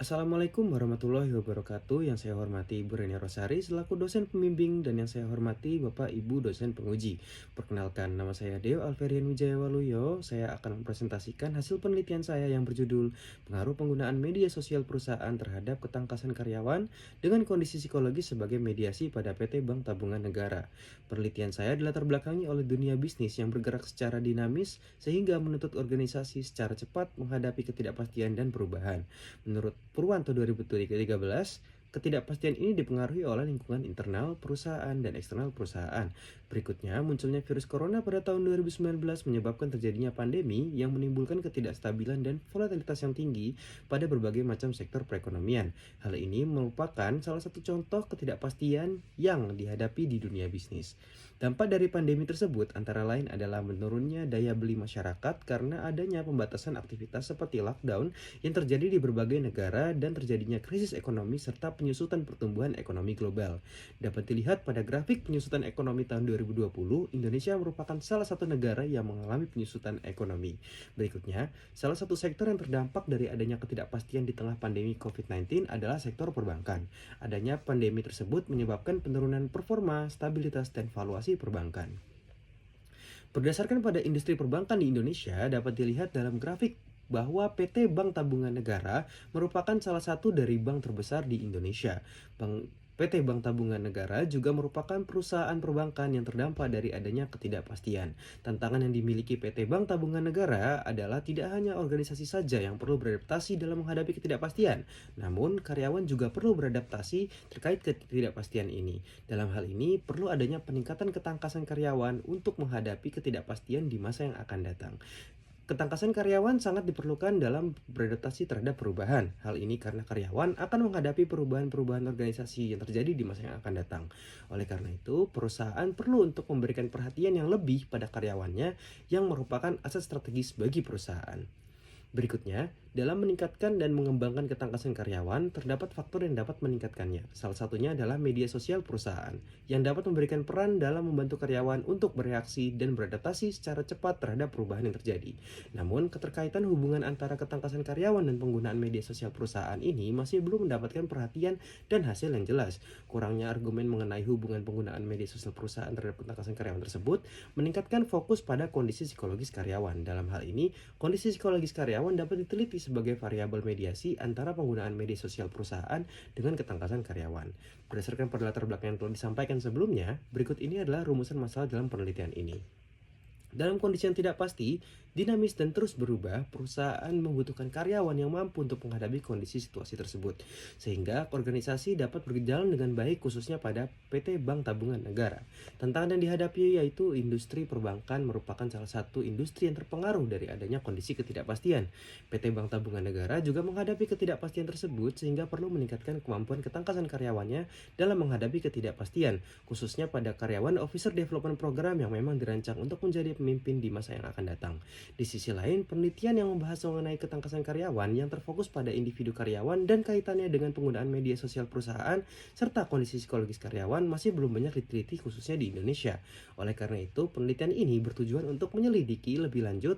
Assalamualaikum warahmatullahi wabarakatuh. Yang saya hormati Ibu Reni Rosari selaku dosen pembimbing dan yang saya hormati Bapak Ibu dosen penguji. Perkenalkan, nama saya Deo Alverian Wijaya Waluyo. Saya akan mempresentasikan hasil penelitian saya yang berjudul Pengaruh Penggunaan Media Sosial Perusahaan Terhadap Ketangkasan Karyawan dengan Kondisi Psikologis sebagai Mediasi pada PT Bank Tabungan Negara. Penelitian saya dilatar belakangi oleh dunia bisnis yang bergerak secara dinamis sehingga menuntut organisasi secara cepat menghadapi ketidakpastian dan perubahan. Menurut Purwanto 2013, ketidakpastian ini dipengaruhi oleh lingkungan internal perusahaan dan eksternal perusahaan. Berikutnya, munculnya virus corona pada tahun 2019 menyebabkan terjadinya pandemi yang menimbulkan ketidakstabilan dan volatilitas yang tinggi pada berbagai macam sektor perekonomian. Hal ini merupakan salah satu contoh ketidakpastian yang dihadapi di dunia bisnis. Dampak dari pandemi tersebut antara lain adalah menurunnya daya beli masyarakat karena adanya pembatasan aktivitas seperti lockdown yang terjadi di berbagai negara dan terjadinya krisis ekonomi serta penyusutan pertumbuhan ekonomi global. Dapat dilihat pada grafik penyusutan ekonomi tahun 2020, Indonesia merupakan salah satu negara yang mengalami penyusutan ekonomi. Berikutnya, salah satu sektor yang terdampak dari adanya ketidakpastian di tengah pandemi COVID-19 adalah sektor perbankan. Adanya pandemi tersebut menyebabkan penurunan performa, stabilitas, dan valuasi perbankan. Berdasarkan pada industri perbankan di Indonesia, dapat dilihat dalam grafik bahwa PT Bank Tabungan Negara merupakan salah satu dari bank terbesar di Indonesia. PT Bank Tabungan Negara juga merupakan perusahaan perbankan yang terdampak dari adanya ketidakpastian. Tantangan yang dimiliki PT Bank Tabungan Negara adalah tidak hanya organisasi saja yang perlu beradaptasi dalam menghadapi ketidakpastian, namun karyawan juga perlu beradaptasi terkait ketidakpastian ini. Dalam hal ini, perlu adanya peningkatan ketangkasan karyawan untuk menghadapi ketidakpastian di masa yang akan datang. Ketangkasan karyawan sangat diperlukan dalam beradaptasi terhadap perubahan. Hal ini karena karyawan akan menghadapi perubahan-perubahan organisasi yang terjadi di masa yang akan datang. Oleh karena itu, perusahaan perlu untuk memberikan perhatian yang lebih pada karyawannya yang merupakan aset strategis bagi perusahaan. Berikutnya, dalam meningkatkan dan mengembangkan ketangkasan karyawan, terdapat faktor yang dapat meningkatkannya. Salah satunya adalah media sosial perusahaan, yang dapat memberikan peran dalam membantu karyawan untuk bereaksi dan beradaptasi secara cepat terhadap perubahan yang terjadi. Namun, keterkaitan hubungan antara ketangkasan karyawan dan penggunaan media sosial perusahaan ini masih belum mendapatkan perhatian dan hasil yang jelas. Kurangnya argumen mengenai hubungan penggunaan media sosial perusahaan terhadap ketangkasan karyawan tersebut meningkatkan fokus pada kondisi psikologis karyawan. Dalam hal ini, kondisi psikologis karyawan dapat diteliti sebagai variabel mediasi antara penggunaan media sosial perusahaan dengan ketangkasan karyawan. Berdasarkan pada latar belakang yang telah disampaikan sebelumnya, berikut ini adalah rumusan masalah dalam penelitian ini. Dalam kondisi yang tidak pasti, dinamis dan terus berubah, perusahaan membutuhkan karyawan yang mampu untuk menghadapi kondisi situasi tersebut, sehingga organisasi dapat berjalan dengan baik khususnya pada PT Bank Tabungan Negara. Tantangan yang dihadapi yaitu industri perbankan merupakan salah satu industri yang terpengaruh dari adanya kondisi ketidakpastian. PT Bank Tabungan Negara juga menghadapi ketidakpastian tersebut sehingga perlu meningkatkan kemampuan ketangkasan karyawannya dalam menghadapi ketidakpastian, khususnya pada karyawan Officer Development Program yang memang dirancang untuk menjadi pemimpin di masa yang akan datang. Di sisi lain, penelitian yang membahas mengenai ketangkasan karyawan yang terfokus pada individu karyawan dan kaitannya dengan penggunaan media sosial perusahaan serta kondisi psikologis karyawan masih belum banyak diteliti khususnya di Indonesia. Oleh karena itu, penelitian ini bertujuan untuk menyelidiki lebih lanjut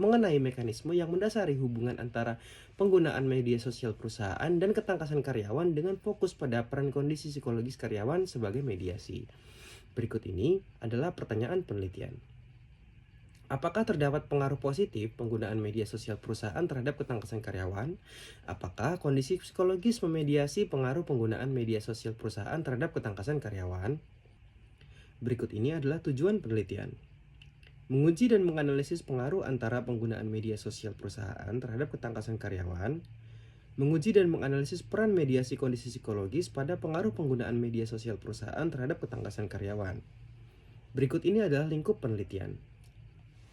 mengenai mekanisme yang mendasari hubungan antara penggunaan media sosial perusahaan dan ketangkasan karyawan dengan fokus pada peran kondisi psikologis karyawan sebagai mediasi. Berikut ini adalah pertanyaan penelitian. Apakah terdapat pengaruh positif penggunaan media sosial perusahaan terhadap ketangkasan karyawan? Apakah kondisi psikologis memediasi pengaruh penggunaan media sosial perusahaan terhadap ketangkasan karyawan? Berikut ini adalah tujuan penelitian. Menguji dan menganalisis pengaruh antara penggunaan media sosial perusahaan terhadap ketangkasan karyawan. Menguji dan menganalisis peran mediasi kondisi psikologis pada pengaruh penggunaan media sosial perusahaan terhadap ketangkasan karyawan. Berikut ini adalah lingkup penelitian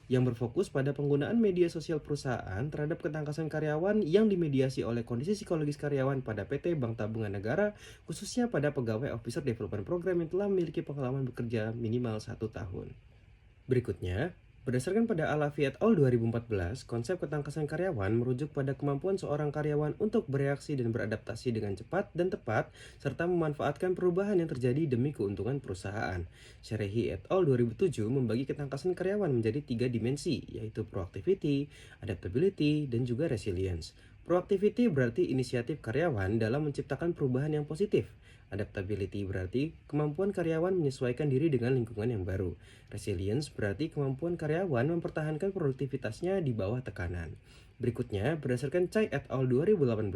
yang berfokus pada penggunaan media sosial perusahaan terhadap ketangkasan karyawan yang dimediasi oleh kondisi psikologis karyawan pada PT Bank Tabungan Negara, khususnya pada pegawai Officer Development Program yang telah memiliki pengalaman bekerja minimal 1 tahun. Berikutnya, berdasarkan pada Alavi et al. 2014, konsep ketangkasan karyawan merujuk pada kemampuan seorang karyawan untuk bereaksi dan beradaptasi dengan cepat dan tepat, serta memanfaatkan perubahan yang terjadi demi keuntungan perusahaan. Sharehi et al. 2007 membagi ketangkasan karyawan menjadi 3 dimensi, yaitu proactivity, adaptability, dan juga resilience. Proactivity berarti inisiatif karyawan dalam menciptakan perubahan yang positif. Adaptability berarti kemampuan karyawan menyesuaikan diri dengan lingkungan yang baru. Resilience berarti kemampuan karyawan mempertahankan produktivitasnya di bawah tekanan. Berikutnya, berdasarkan Chai et al. 2018,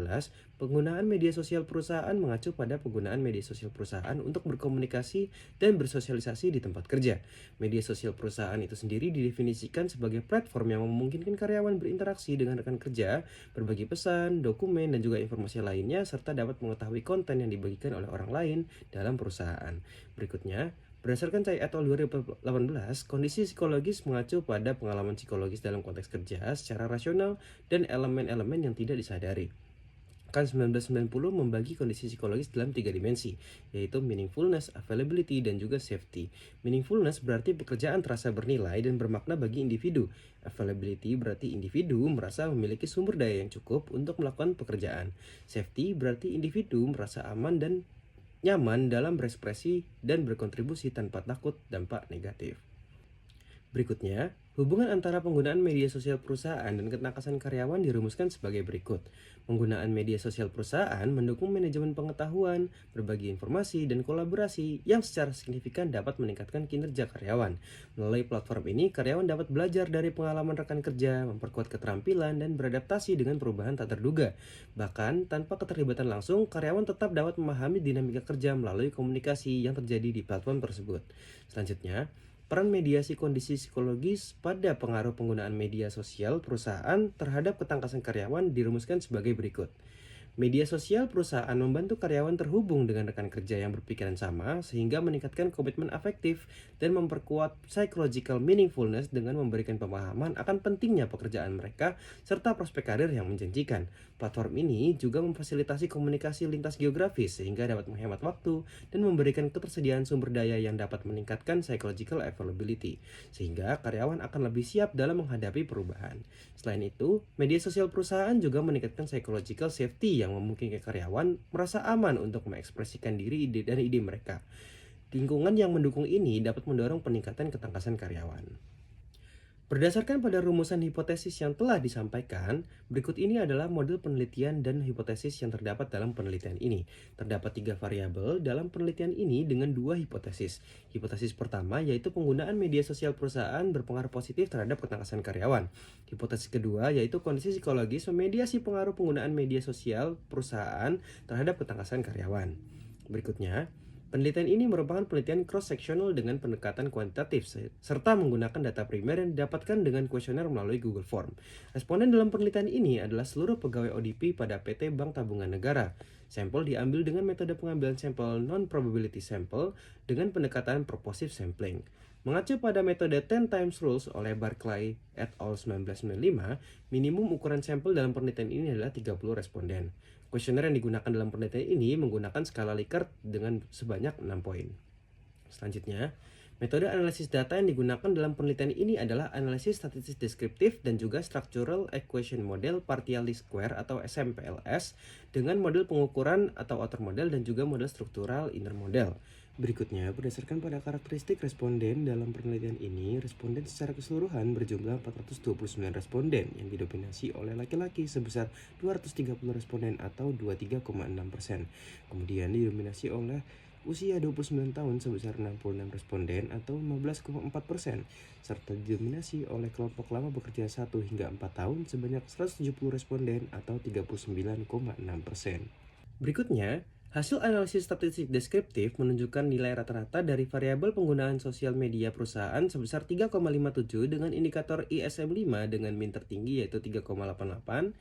penggunaan media sosial perusahaan mengacu pada penggunaan media sosial perusahaan untuk berkomunikasi dan bersosialisasi di tempat kerja. Media sosial perusahaan itu sendiri didefinisikan sebagai platform yang memungkinkan karyawan berinteraksi dengan rekan kerja, berbagi pesan, dokumen, dan juga informasi lainnya, serta dapat mengetahui konten yang dibagikan oleh orang lain dalam perusahaan. Berikutnya, berdasarkan Chai et al. 2018, kondisi psikologis mengacu pada pengalaman psikologis dalam konteks kerja secara rasional dan elemen-elemen yang tidak disadari. Kan 1990 membagi kondisi psikologis dalam 3 dimensi, yaitu meaningfulness, availability, dan juga safety. Meaningfulness berarti pekerjaan terasa bernilai dan bermakna bagi individu. Availability berarti individu merasa memiliki sumber daya yang cukup untuk melakukan pekerjaan. Safety berarti individu merasa aman dan nyaman dalam berekspresi dan berkontribusi tanpa takut dampak negatif. Berikutnya, hubungan antara penggunaan media sosial perusahaan dan ketangkasan karyawan dirumuskan sebagai berikut. Penggunaan media sosial perusahaan mendukung manajemen pengetahuan, berbagi informasi, dan kolaborasi yang secara signifikan dapat meningkatkan kinerja karyawan. Melalui platform ini, karyawan dapat belajar dari pengalaman rekan kerja, memperkuat keterampilan, dan beradaptasi dengan perubahan tak terduga. Bahkan, tanpa keterlibatan langsung, karyawan tetap dapat memahami dinamika kerja melalui komunikasi yang terjadi di platform tersebut. Selanjutnya, peran mediasi kondisi psikologis pada pengaruh penggunaan media sosial perusahaan terhadap ketangkasan karyawan dirumuskan sebagai berikut. Media sosial perusahaan membantu karyawan terhubung dengan rekan kerja yang berpikiran sama sehingga meningkatkan komitmen afektif dan memperkuat psychological meaningfulness dengan memberikan pemahaman akan pentingnya pekerjaan mereka serta prospek karir yang menjanjikan. Platform ini juga memfasilitasi komunikasi lintas geografis sehingga dapat menghemat waktu dan memberikan ketersediaan sumber daya yang dapat meningkatkan psychological availability sehingga karyawan akan lebih siap dalam menghadapi perubahan. Selain itu, media sosial perusahaan juga meningkatkan psychological safety yang memungkinkan karyawan merasa aman untuk mengekspresikan diri dan ide mereka. Lingkungan yang mendukung ini dapat mendorong peningkatan ketangkasan karyawan. Berdasarkan pada rumusan hipotesis yang telah disampaikan, berikut ini adalah model penelitian dan hipotesis yang terdapat dalam penelitian ini. Terdapat 3 variabel dalam penelitian ini dengan 2 hipotesis. Hipotesis pertama yaitu penggunaan media sosial perusahaan berpengaruh positif terhadap ketangkasan karyawan. Hipotesis kedua yaitu kondisi psikologis memediasi pengaruh penggunaan media sosial perusahaan terhadap ketangkasan karyawan. Berikutnya, penelitian ini merupakan penelitian cross-sectional dengan pendekatan kuantitatif, serta menggunakan data primer yang didapatkan dengan kuesioner melalui Google Form. Responden dalam penelitian ini adalah seluruh pegawai ODP pada PT Bank Tabungan Negara. Sampel diambil dengan metode pengambilan sampel non-probability sample dengan pendekatan purposive sampling. Mengacu pada metode 10 times rules oleh Barclay et al. 1995, minimum ukuran sampel dalam penelitian ini adalah 30 responden. Kuesioner yang digunakan dalam penelitian ini menggunakan skala Likert dengan sebanyak 6 poin. Selanjutnya, metode analisis data yang digunakan dalam penelitian ini adalah analisis statistik deskriptif dan juga Structural Equation Model Partially Square atau SMPLS dengan model pengukuran atau outer model dan juga model struktural inner model. Berikutnya, berdasarkan pada karakteristik responden dalam penelitian ini, responden secara keseluruhan berjumlah 429 responden yang didominasi oleh laki-laki sebesar 230 responden atau 23,6%. Kemudian didominasi oleh usia 29 tahun sebesar 66 responden atau 15,4%, serta didominasi oleh kelompok lama bekerja 1 hingga 4 tahun sebanyak 170 responden atau 39,6%. Berikutnya, hasil analisis statistik deskriptif menunjukkan nilai rata-rata dari variabel penggunaan sosial media perusahaan sebesar 3,57 dengan indikator ISM5 dengan min tertinggi yaitu 3,88,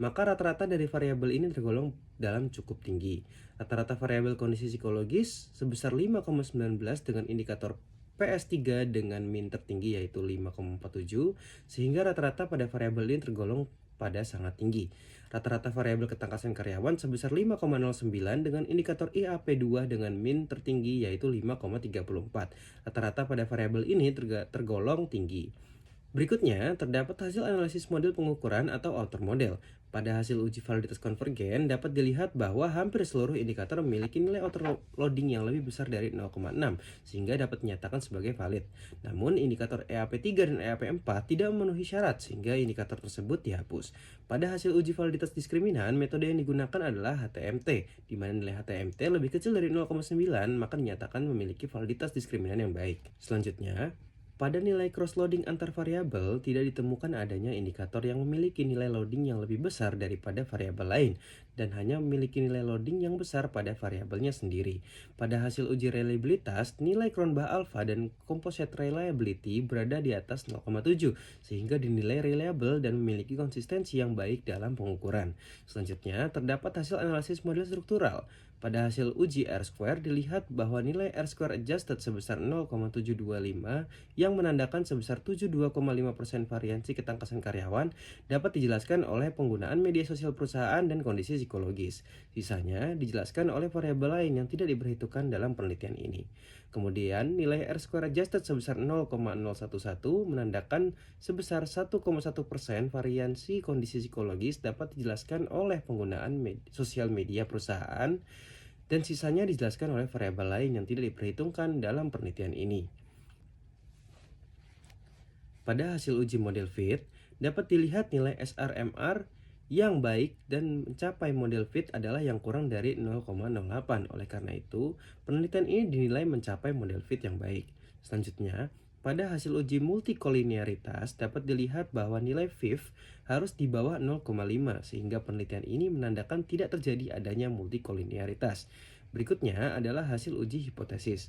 maka rata-rata dari variabel ini tergolong dalam cukup tinggi. Rata-rata variabel kondisi psikologis sebesar 5,19 dengan indikator PS3 dengan min tertinggi yaitu 5,47, sehingga rata-rata pada variabel ini tergolong pada sangat tinggi. Rata-rata variabel ketangkasan karyawan sebesar 5,09 dengan indikator IAP2 dengan min tertinggi yaitu 5,34. Rata-rata pada variabel ini tergolong tinggi. Berikutnya, terdapat hasil analisis model pengukuran atau outer model. Pada hasil uji validitas konvergen, dapat dilihat bahwa hampir seluruh indikator memiliki nilai overloading yang lebih besar dari 0,6, sehingga dapat dinyatakan sebagai valid. Namun, indikator EAP3 dan EAP4 tidak memenuhi syarat, sehingga indikator tersebut dihapus. Pada hasil uji validitas diskriminan, metode yang digunakan adalah HTMT, di mana nilai HTMT lebih kecil dari 0,9, maka dinyatakan memiliki validitas diskriminan yang baik. Selanjutnya, pada nilai cross-loading antar variabel, tidak ditemukan adanya indikator yang memiliki nilai loading yang lebih besar daripada variabel lain, dan hanya memiliki nilai loading yang besar pada variabelnya sendiri. Pada hasil uji reliabilitas, nilai Cronbach alpha dan composite reliability berada di atas 0,7, sehingga dinilai reliable dan memiliki konsistensi yang baik dalam pengukuran. Selanjutnya, terdapat hasil analisis model struktural. Pada hasil uji R-square dilihat bahwa nilai R-square adjusted sebesar 0,725 yang menandakan sebesar 72,5% variansi ketangkasan karyawan dapat dijelaskan oleh penggunaan media sosial perusahaan dan kondisi psikologis. Sisanya dijelaskan oleh variabel lain yang tidak diperhitungkan dalam penelitian ini. Kemudian nilai R-square adjusted sebesar 0,011 menandakan sebesar 1,1% variansi kondisi psikologis dapat dijelaskan oleh penggunaan sosial media perusahaan, dan sisanya dijelaskan oleh variabel lain yang tidak diperhitungkan dalam penelitian ini. Pada hasil uji model fit, dapat dilihat nilai SRMR yang baik dan mencapai model fit adalah yang kurang dari 0,08. Oleh karena itu, penelitian ini dinilai mencapai model fit yang baik. Selanjutnya, pada hasil uji multikolinearitas dapat dilihat bahwa nilai FIF harus di bawah 0,5 sehingga penelitian ini menandakan tidak terjadi adanya multikolinearitas. Berikutnya adalah hasil uji hipotesis.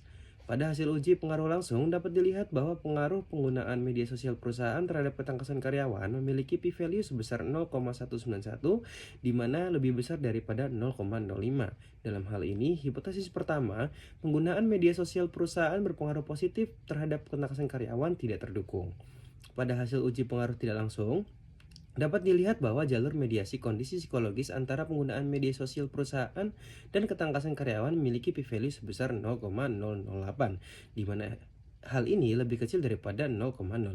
Pada hasil uji pengaruh langsung dapat dilihat bahwa pengaruh penggunaan media sosial perusahaan terhadap ketangkasan karyawan memiliki p-value sebesar 0,191, di mana lebih besar daripada 0,05. Dalam hal ini, hipotesis pertama, penggunaan media sosial perusahaan berpengaruh positif terhadap ketangkasan karyawan tidak terdukung. Pada hasil uji pengaruh tidak langsung, dapat dilihat bahwa jalur mediasi kondisi psikologis antara penggunaan media sosial perusahaan dan ketangkasan karyawan memiliki p-value sebesar 0,008, di mana hal ini lebih kecil daripada 0,05.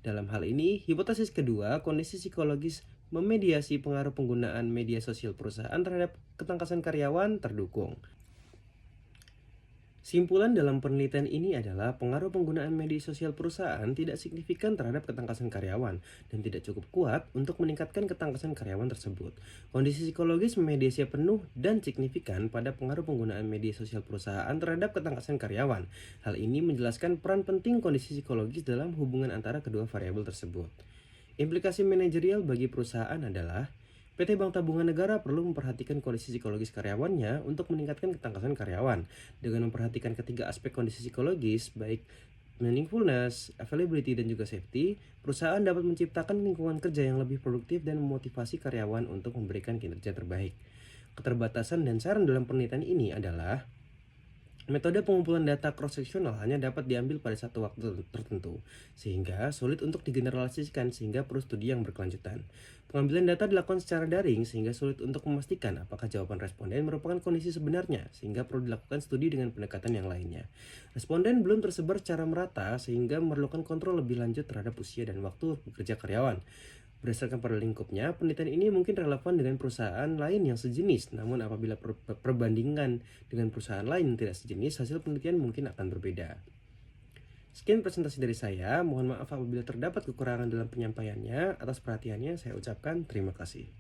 Dalam hal ini, hipotesis kedua, kondisi psikologis memediasi pengaruh penggunaan media sosial perusahaan terhadap ketangkasan karyawan terdukung. Simpulan dalam penelitian ini adalah pengaruh penggunaan media sosial perusahaan tidak signifikan terhadap ketangkasan karyawan dan tidak cukup kuat untuk meningkatkan ketangkasan karyawan tersebut. Kondisi psikologis memediasi penuh dan signifikan pada pengaruh penggunaan media sosial perusahaan terhadap ketangkasan karyawan. Hal ini menjelaskan peran penting kondisi psikologis dalam hubungan antara kedua variabel tersebut. Implikasi manajerial bagi perusahaan adalah PT Bank Tabungan Negara perlu memperhatikan kondisi psikologis karyawannya untuk meningkatkan ketangkasan karyawan. Dengan memperhatikan ketiga aspek kondisi psikologis, baik meaningfulness, availability, dan juga safety, perusahaan dapat menciptakan lingkungan kerja yang lebih produktif dan memotivasi karyawan untuk memberikan kinerja terbaik. Keterbatasan dan saran dalam penelitian ini adalah metode pengumpulan data cross-seksional hanya dapat diambil pada satu waktu tertentu, sehingga sulit untuk digeneralisasikan sehingga perlu studi yang berkelanjutan. Pengambilan data dilakukan secara daring sehingga sulit untuk memastikan apakah jawaban responden merupakan kondisi sebenarnya, sehingga perlu dilakukan studi dengan pendekatan yang lainnya. Responden belum tersebar secara merata sehingga memerlukan kontrol lebih lanjut terhadap usia dan waktu bekerja karyawan. Berdasarkan pada lingkupnya, penelitian ini mungkin relevan dengan perusahaan lain yang sejenis, namun apabila perbandingan dengan perusahaan lain yang tidak sejenis, hasil penelitian mungkin akan berbeda. Sekian presentasi dari saya, mohon maaf apabila terdapat kekurangan dalam penyampaiannya. Atas perhatiannya, saya ucapkan terima kasih.